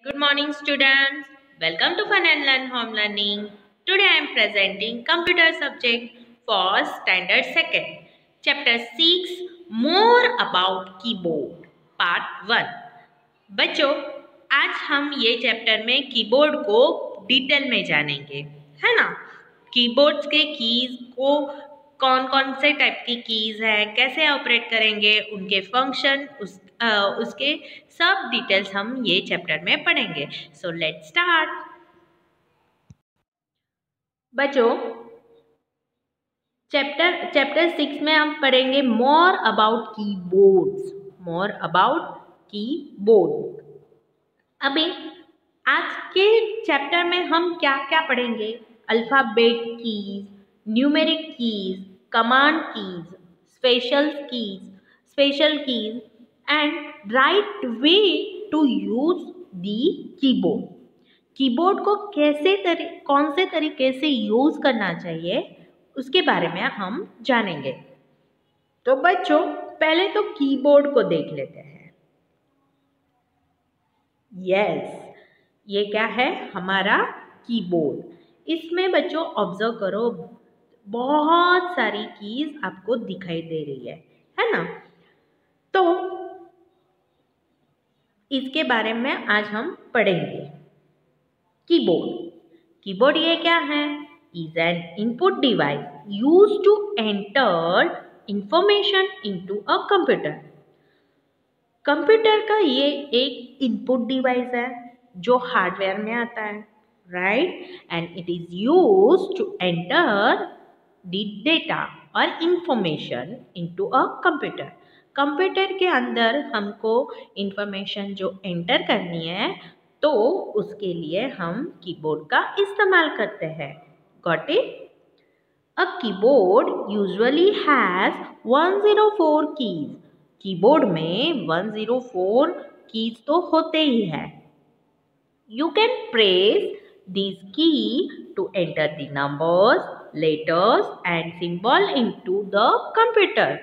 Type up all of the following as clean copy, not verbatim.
Good morning, students. Welcome to Fun and Learn Home Learning. Today I am presenting computer subject for standard 2nd. Chapter 6 More about keyboard Part 1. बच्चों, आज हम ये chapter में keyboard को detail में जानेंगे, है ना। कीबोर्ड्स के कीज को कौन कौन से टाइप की कीज है, कैसे ऑपरेट करेंगे, उनके फंक्शन, उसके सब डिटेल्स हम ये चैप्टर में पढ़ेंगे। So let's start. बच्चों, चैप्टर 6 में हम पढ़ेंगे more about keyboards. More about keyboard. अभी आज के चैप्टर में हम क्या क्या पढ़ेंगे? Alphabet keys, numeric keys, command keys, special keys and right way to use the keyboard. Keyboard को कौन से तरीके से यूज करना चाहिए उसके बारे में हम जानेंगे। तो बच्चों, पहले तो कीबोर्ड को देख लेते हैं। यस, ये क्या है? हमारा कीबोर्ड। इसमें बच्चों ऑब्जर्व करो, बहुत सारी कीज आपको दिखाई दे रही है ना। तो इसके बारे में आज हम पढ़ेंगे। कीबोर्ड ये क्या है? Is an input device use to enter information into a computer. Computer का ये एक इनपुट डिवाइस है जो हार्डवेयर में आता है, right, and it is use to enter the data और information into a computer. Computer के अंदर हमको इंफॉर्मेशन जो एंटर करनी है, तो उसके लिए हम कीबोर्ड का इस्तेमाल करते हैं। Got it? A keyboard usually has 104 keys. Keyboard में 104 कीज तो होते ही है। You can press this key to enter the numbers, letters and symbol into the computer.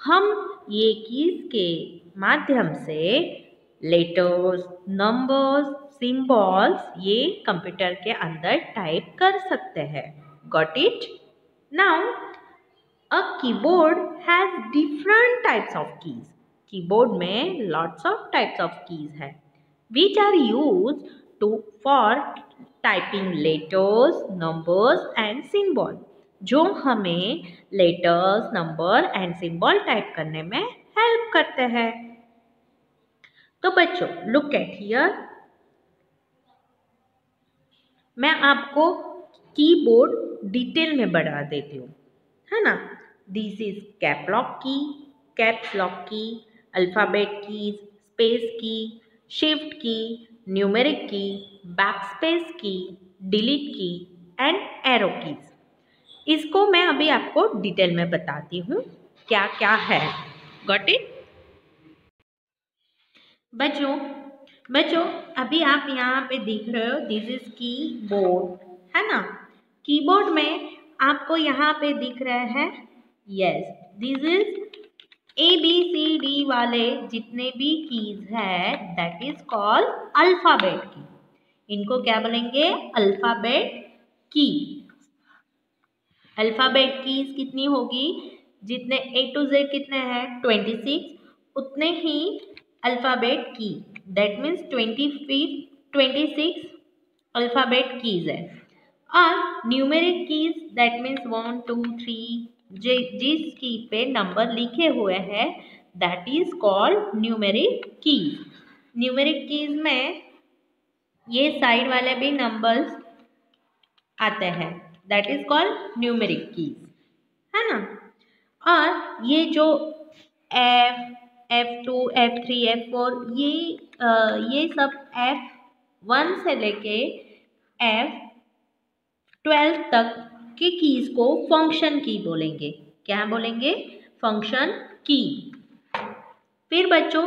हम ये कीज के माध्यम से लेटर्स, नंबर्स, सिंबल्स ये कंप्यूटर के अंदर टाइप कर सकते हैं। Got it? Now a keyboard has different types of keys. Keyboard में lots of types of keys है, which are used for typing letters, numbers and symbol, जो हमें letters, number and symbol type करने में help करते हैं। तो बच्चों, look at here, मैं आपको कीबोर्ड डिटेल में बढ़ा देती हूँ, है ना। दिस इज कैप्स लॉक की, अल्फाबेट कीज, स्पेस की, शिफ्ट की, न्यूमेरिक की, बैकस्पेस की, डिलीट की एंड एरो कीज। इसको मैं अभी आपको डिटेल में बताती हूँ क्या क्या है। Got it? बच्चों, अभी आप यहाँ पे देख रहे हो, दिस इज कीबोर्ड, है ना। कीबोर्ड में आपको यहाँ पे दिख रहे हैं, यस, दिस इज ABCD वाले जितने भी कीज है, दैट इज कॉल्ड अल्फाबेट की। इनको क्या बोलेंगे? अल्फाबेट की। अल्फाबेट कीज कितनी होगी? जितने A to Z कितने हैं? 26, उतने ही अल्फाबेट की, दैट मीन्स 26 अल्फाबेट कीज है। और न्यूमेरिक कीज, दैट मीन्स 1 2 3, जिस की पे नंबर लिखे हुए हैं, that is called numeric keys. Numeric keys में ये साइड वाले भी नंबर्स आते हैं, that is called numeric keys, है ना। और ये जो F2, F3, F4, ये सब F1 से लेके F12 तक के कीज को फंक्शन की बोलेंगे। क्या बोलेंगे? फंक्शन की। फिर बच्चों,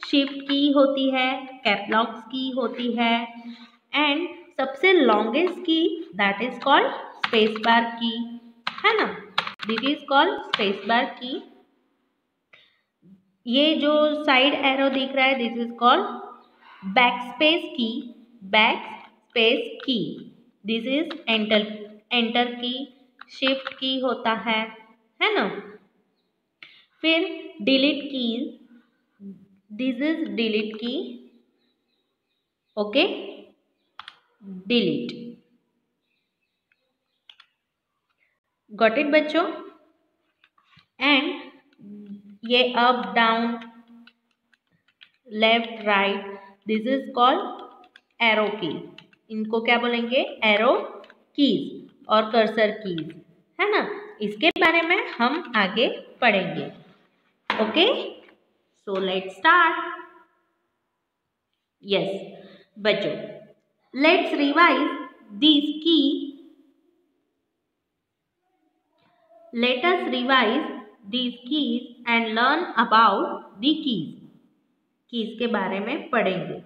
शिफ्ट की होती है, कैपलॉक्स की होती है, एंड सबसे longest key, that is called space bar की, है ना। This is called space bar की। ये जो साइड एरो दिख रहा है, दिस इज कॉल्ड बैकस्पेस की, दिस इज एंटर की, शिफ्ट की होता है ना। फिर डिलीट की, दिस इज डिलीट की, ओके, डिलीट। गॉट इट बच्चों। एंड ये up down left right, this is called arrow की, इनको क्या बोलेंगे, एरो कीज और कर्सर कीज, है ना। इसके बारे में हम आगे पढ़ेंगे, okay. So let's start. Yes बच्चों, लेट्स रिवाइज दिस की, let us revise these keys and learn about the keys के बारे में पढ़ेंगे।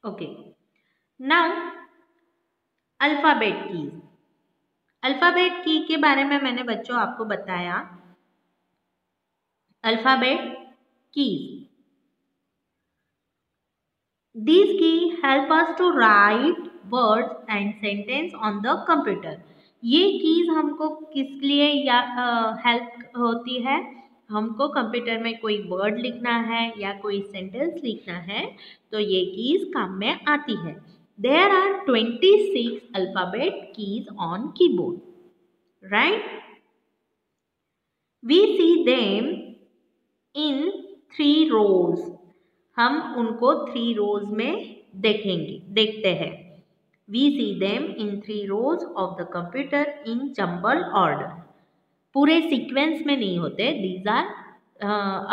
Okay, now alphabet keys. Alphabet की के बारे में मैंने बच्चों आपको बताया। Alphabet keys, these keys help us to write words and sentence on the computer। ये कीज हमको किस लिए या हेल्प होती है, हमको कंप्यूटर में कोई वर्ड लिखना है या कोई सेंटेंस लिखना है तो ये कीज काम में आती है। There are 26 alphabet keys on keyboard, right? We see them in 3 rows। हम उनको 3 rows में देखते हैं। We see them in 3 rows of the computer in jumbled order। पूरे सीक्वेंस में नहीं होते, these are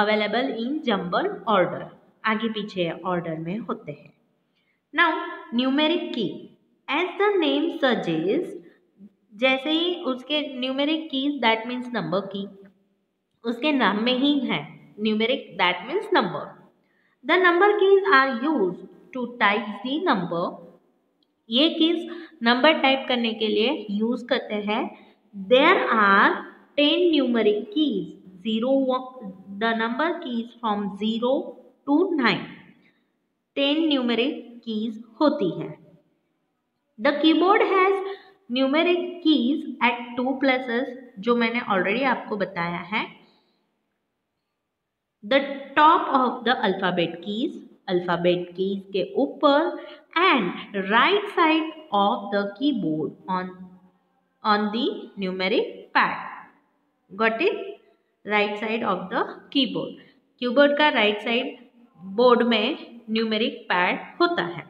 available in jumbled order, आगे पीछे ऑर्डर में होते हैं। Now numeric key, as the name suggests, जैसे ही उसके numeric keys that means number key, उसके नाम में ही है numeric that means number. The number keys are use to type the number. ये कीज नंबर टाइप करने के लिए यूज करते हैं। There are 10 numeric keys, the number keys from 0 to 9, 10 numeric keys होती है। The keyboard has numeric keys eight 2 places, जो मैंने ऑलरेडी आपको बताया है। The top of the alphabet keys के ऊपर, and right side of the keyboard on the numeric pad. Got it? Right side of the keyboard का right side board में numeric pad होता है।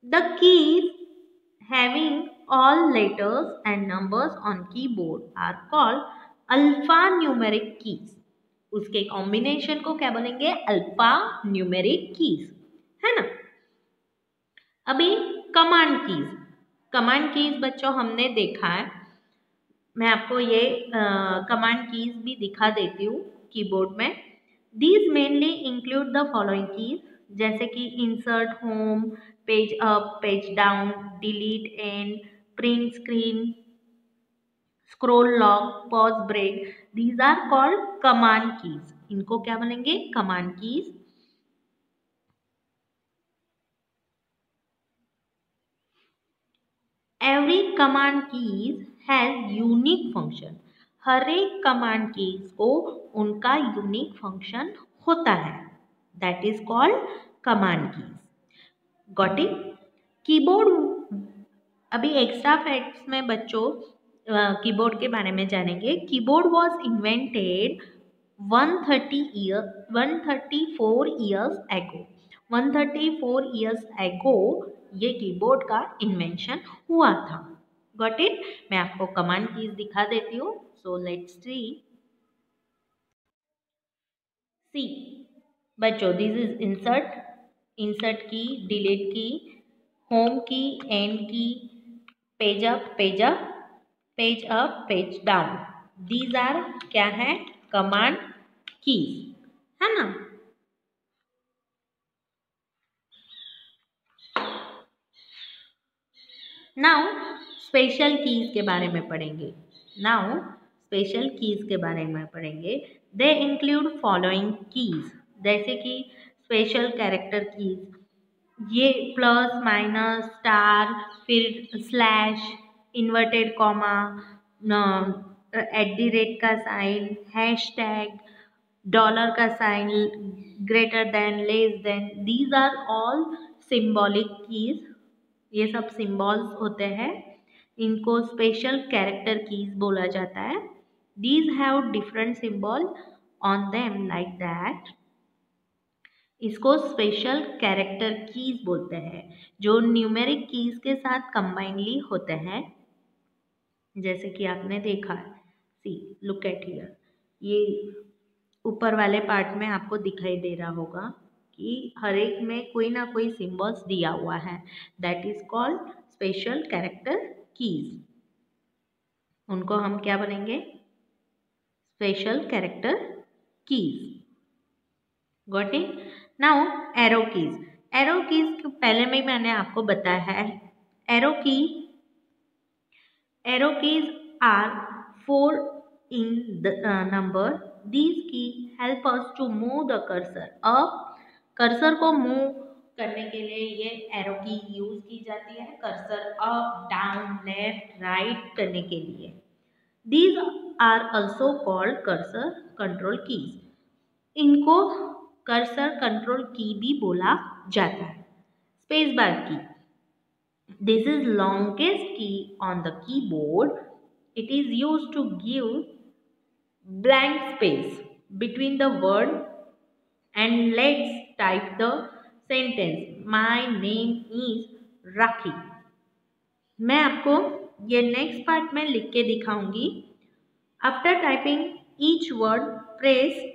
The keys having all letters and numbers on keyboard are called alpha numeric keys. उसके combination को क्या बोलेंगे? Alpha numeric keys, है ना। अभी कमांड कीज बच्चों हमने देखा है। मैं आपको ये कमांड कीज भी दिखा देती हूँ कीबोर्ड में। These mainly include the following keys, जैसे कि insert home, page up, page down, delete end, print screen, scroll lock, pause break. These are called command keys. इनको क्या बोलेंगे? Command keys. Every command keys has unique function. हर एक command keys को उनका unique function होता है, that is called command keys. Got it? Keyboard, अभी एक्स्ट्रा फैक्ट्स में बच्चों कीबोर्ड के बारे में जानेंगे। Keyboard was invented 134 years ago. 134 years ago ये कीबोर्ड का इन्वेंशन हुआ था। Got it? मैं आपको कमांड कीज दिखा देती हूँ। सो लेट्स सी बच्चों, this is insert key, delete key, home key, end key, page up, page down. These are क्या है? कमांड कीज, है ना। नाउ स्पेशल कीज के बारे में पढ़ेंगे। दे इंक्लूड फॉलोइंग कीज, जैसे कि स्पेशल कैरेक्टर कीज, ये प्लस माइनस स्टार, फिर स्लैश, इन्वर्टेड कॉमा, @ का साइन, हैशटैग, डॉलर का sign, greater than, less than, these are all symbolic keys. ये सब सिंबल्स होते हैं, इनको स्पेशल कैरेक्टर कीज बोला जाता है। These have different symbol on them like that. इसको स्पेशल कैरेक्टर कीज बोलते हैं, जो न्यूमेरिक कीज के साथ कंबाइनली होते हैं, जैसे कि आपने देखा है। सी, लुक एट हियर, ये ऊपर वाले पार्ट में आपको दिखाई दे रहा होगा कि हर एक में कोई ना कोई सिंबल्स दिया हुआ है, that is called special character keys. उनको हम क्या बोलेंगे? Special character keys. Got it? Now arrow keys. Arrow keys पहले में मैंने आपको बताया है। Arrow keys are 4 in the number. These keys help us to move the cursor up. Cursor को मूव करने के लिए ये एरो की यूज की जाती है, cursor up, down, left, right करने के लिए। These are also called cursor control keys. इनको कर्सर कंट्रोल की भी बोला जाता है। स्पेस बार की, this is longest key on the keyboard. It is used to give blank space between the word and let's type the sentence. My name is Rakhi. मैं आपको ये नेक्स्ट पार्ट में लिख के दिखाऊंगी। After typing each word, press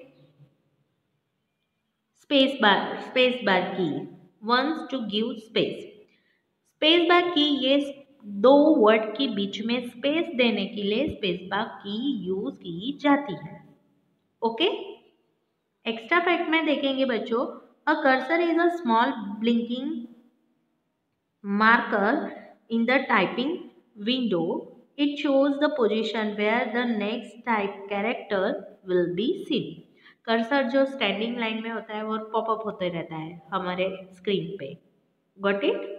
space bar key once to give space. Space bar की ये दो वर्ड के बीच में स्पेस देने के लिए स्पेस बार की यूज की जाती है। ओके, एक्स्ट्रा फैक्ट में देखेंगे बच्चों, a cursor is a small blinking marker in the typing window. It shows the position where the next type character will be seen. Cursor जो स्टैंडिंग लाइन में होता है वो पॉपअप होते रहता है हमारे स्क्रीन पे। Got it?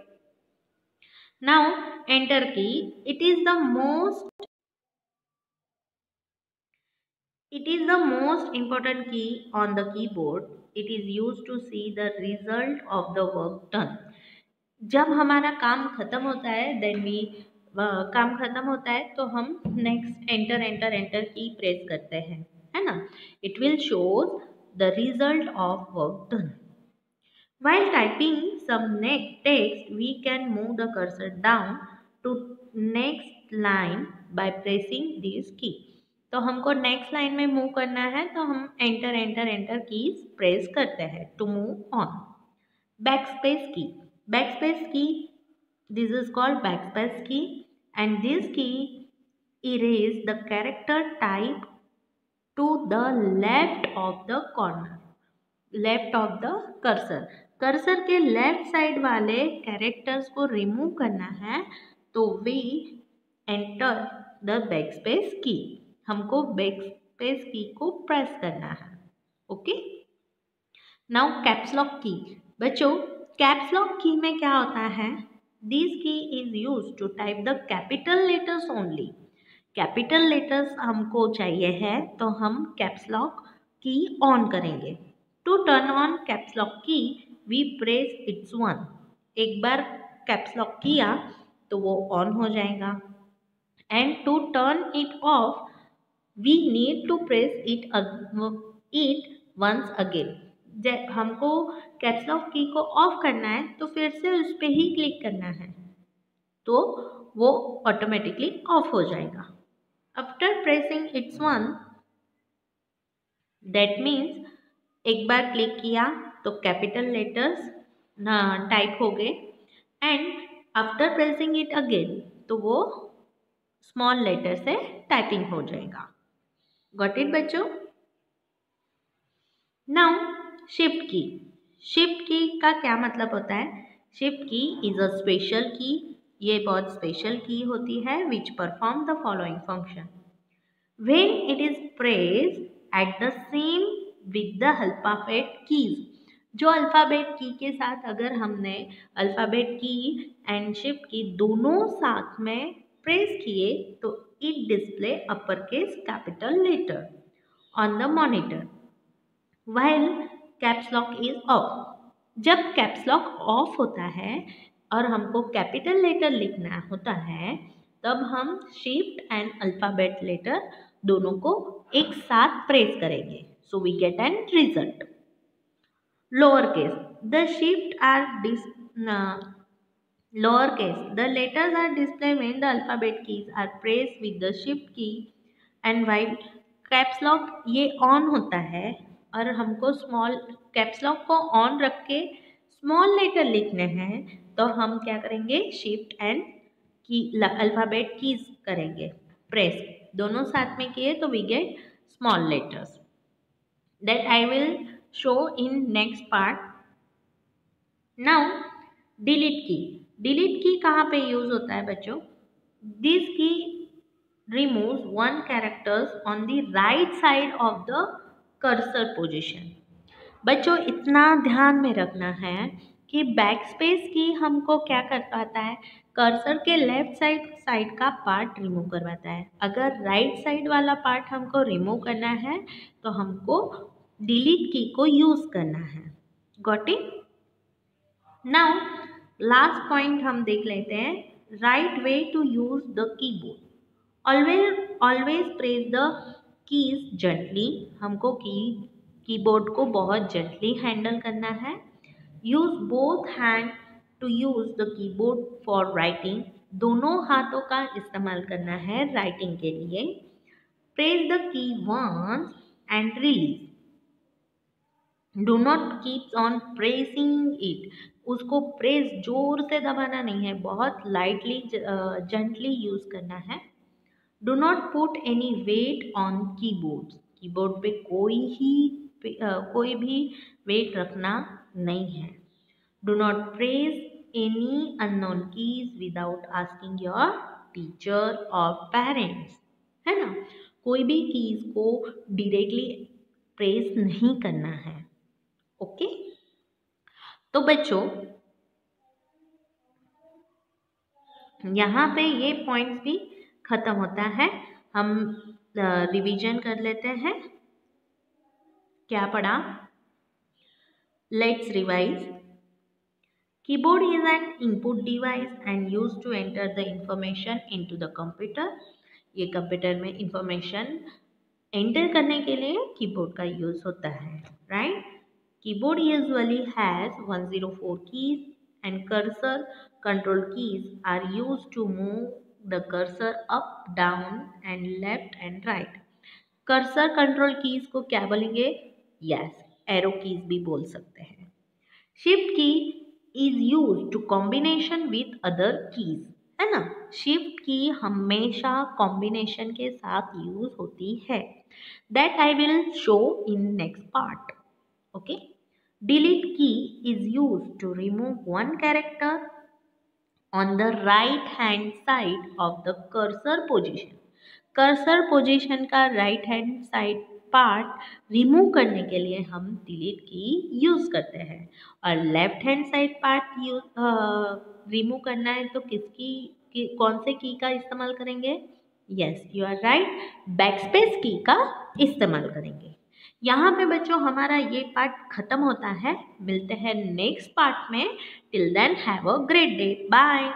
Now enter key. It is the most important key on the keyboard. It is used to see the result of the work done. जब हमारा काम खत्म होता है काम खत्म होता है तो हम नेक्स्ट एंटर की प्रेस करते हैं, है ना? It will show the result of work done. While typing some text, we can move the cursor down to next line by pressing this key. तो हमको नेक्स्ट लाइन में मूव करना है तो हम एंटर कीज प्रेस करते हैं to move on. Backspace की, दिस इज कॉल्ड बैकस्पेस की, एंड दिस की erase the character type two the left of the corner, left of the cursor. Cursor के लेफ्ट साइड वाले कैरेक्टर्स को remove करना है तो वी एंटर द बैकस्पेस की. हमको बैकस्पेस की को प्रेस करना है. ओके, नाउ कैप्स लॉक की. बच्चों, कैप्स लॉक की में क्या होता है? This key is use to type the capital letters only. Capital letters हमको चाहिए है तो हम कैप्स लॉक की ऑन करेंगे. To turn on caps lock key we press it's one. एक बार कैप्स लॉक किया तो वो ऑन हो जाएगा. And to turn it off we need to press it once again. जब हमको कैप्स लॉक की को ऑफ करना है तो फिर से उस पर ही क्लिक करना है तो वो ऑटोमेटिकली ऑफ हो जाएगा. After pressing it's one, that means एक बार क्लिक किया तो कैपिटल लेटर्स टाइप हो गए, and after pressing it again तो वो स्मॉल लेटर से टाइपिंग हो जाएगा. गॉट इट बच्चों? नाउ शिफ्ट की का क्या मतलब होता है? शिफ्ट की इज अ स्पेशल की ये बहुत स्पेशल की होती है which perform the following function when it is pressed at the same with the alphabet keys. जो अल्फाबेट की के साथ अगर हमने अल्फाबेट की एंड शिफ्ट की दोनों साथ में प्रेस किए तो it display upper case capital later on the monitor while caps lock is of. जब कैप्स लॉक ऑफ होता है और हमको कैपिटल लेटर लिखना होता है तब हम शिफ्ट एंड अल्फाबेट लेटर दोनों को एक साथ प्रेस करेंगे so we get an result. Lower case the shift are lower case the letters are displayed when the alphabet keys are pressed with the shift key and while caps lock ये on होता है और हमको small caps lock को on रख के small letter लिखने हैं तो हम क्या करेंगे shift and key alphabet keys करेंगे प्रेस दोनों साथ में किए तो we get small letters that I will show in next part. Now delete key. Delete key कहाँ पे यूज होता है बच्चों? This key removes one characters on the right side of the cursor position. बच्चों इतना ध्यान में रखना है कि बैक स्पेस की हमको क्या करवाता है कर्सर के लेफ्ट साइड का पार्ट रिमूव करवाता है। अगर राइट साइड वाला पार्ट हमको रिमूव करना है तो हमको डिलीट की को यूज करना है। Got it? Now last point हम देख लेते हैं right way to use the keyboard. Always press the keys gently. हमको कीबोर्ड को बहुत जेंटली हैंडल करना है। Use both hand to use the keyboard for writing. दोनों हाथों का इस्तेमाल करना है राइटिंग के लिए। Press the key once and release. Do not keep on pressing it. उसको प्रेस जोर से दबाना नहीं है, बहुत लाइटली जेंटली यूज करना है। Do not put any weight on keyboard. Keyboard पे कोई भी वेट रखना नहीं है। Do not press any unknown keys without asking your teacher और पेरेंट्स। है ना, कोई भी कीज को डायरेक्टली प्रेस नहीं करना है। ओके तो बच्चों यहाँ पे ये पॉइंट्स भी खत्म होता है। हम रिवीजन कर लेते हैं। क्या पढ़ा? Let's revise. Keyboard is an input device and used to enter the information into the computer. ये कंप्यूटर में इंफॉर्मेशन एंटर करने के लिए कीबोर्ड का यूज होता है, right? Keyboard usually has 104 keys and cursor control keys are used to move the cursor up, down and left and right. Cursor control keys को क्या बोलेंगे? Yes, arrow keys भी बोल सकते हैं। Shift key is used to combination with other keys, है ना? Shift key हमेशा combination के साथ यूज होती है। That I will show in next part. Okay. Delete key is used to remove one character on the right hand side of the cursor position. Cursor position का right hand side part remove करने के लिए हम delete की use करते हैं और left hand side part remove करना है तो कौन से की का इस्तेमाल करेंगे? Yes you are right, backspace key का इस्तेमाल करेंगे। यहाँ पे बच्चों हमारा ये पार्ट खत्म होता है। मिलते हैं नेक्स्ट पार्ट में। Till then have a great day, bye.